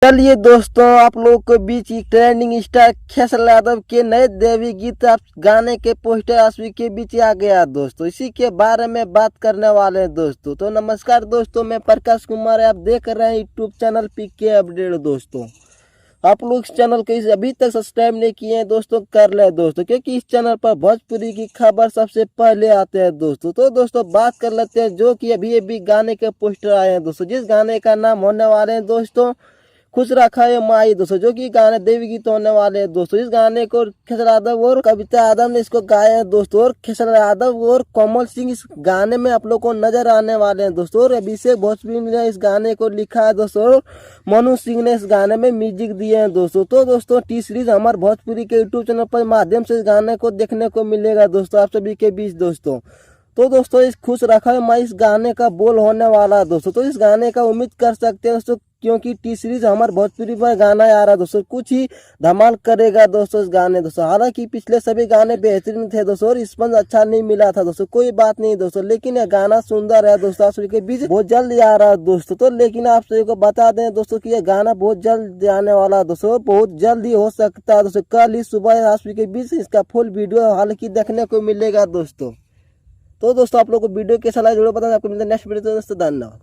चलिए दोस्तों, आप लोगों के बीच ट्रेंडिंग स्टार खेसारी यादव के नए देवी गीत आप गाने के पोस्टर आसवी के बीच आ गया दोस्तों। इसी के बारे में बात करने वाले हैं दोस्तों। तो नमस्कार दोस्तों, मैं प्रकाश कुमार, आप देख रहे हैं यूट्यूब चैनल पीके अपडेट। दोस्तों आप लोग इस चैनल को अभी तक सब्सक्राइब नहीं किए हैं दोस्तों, कर ले दोस्तों, क्योंकि इस चैनल पर भोजपुरी की खबर सबसे पहले आते हैं दोस्तों। तो दोस्तों बात कर लेते हैं जो कि अभी अभी गाने के पोस्टर आए हैं दोस्तों, जिस गाने का नाम होने वाले हैं दोस्तों खुश रखा है माई दोस्तों, जो कि गाने देवी गीत होने वाले हैं दोस्तों। इस गाने को खेसारी यादव और कविता यादव ने इसको गाया है दोस्तों, और खेसारी यादव और कोमल सिंह इस गाने में आप लोग को नजर आने वाले हैं दोस्तों। और अभिषेक भोजपुरी ने इस गाने को लिखा है दोस्तों, और मनु सिंह ने इस गाने में म्यूजिक दिए हैं दोस्तों। तो दोस्तों टी सीरीज हमारे भोजपुरी के यूट्यूब चैनल पर माध्यम से इस गाने को देखने को मिलेगा दोस्तों, आप सभी के बीच दोस्तों। तो दोस्तों इस खुश रखा है माई इस गाने का बोल होने वाला है दोस्तों। तो इस गाने का उम्मीद कर सकते हैं दोस्तों, क्योंकि टी सीरीज हमारे भोजपुरी पर गाना आ रहा है दोस्तों, कुछ ही धमाल करेगा दोस्तों इस गाने दोस्तों। हालांकि पिछले सभी गाने बेहतरीन थे दोस्तों, और रिस्पॉन्स अच्छा नहीं मिला था दोस्तों, कोई बात नहीं दोस्तों, लेकिन यह गाना सुंदर है दोस्तों, आप सभी के बीच बहुत जल्द आ रहा है दोस्तों। तो लेकिन आप सभी को बता दें दोस्तों कि यह गाना बहुत जल्द आने वाला है दोस्तों, बहुत जल्द ही हो सकता है दोस्तों। कल ही सुबह आप सभी के बीच इसका फुल वीडियो हालांकि देखने को मिलेगा दोस्तों। तो दोस्तों आप लोग को वीडियो कैसा लगा जरूर बताना। आपको मिलता है नेक्स्ट वीडियो दोस्तों, धन्यवाद।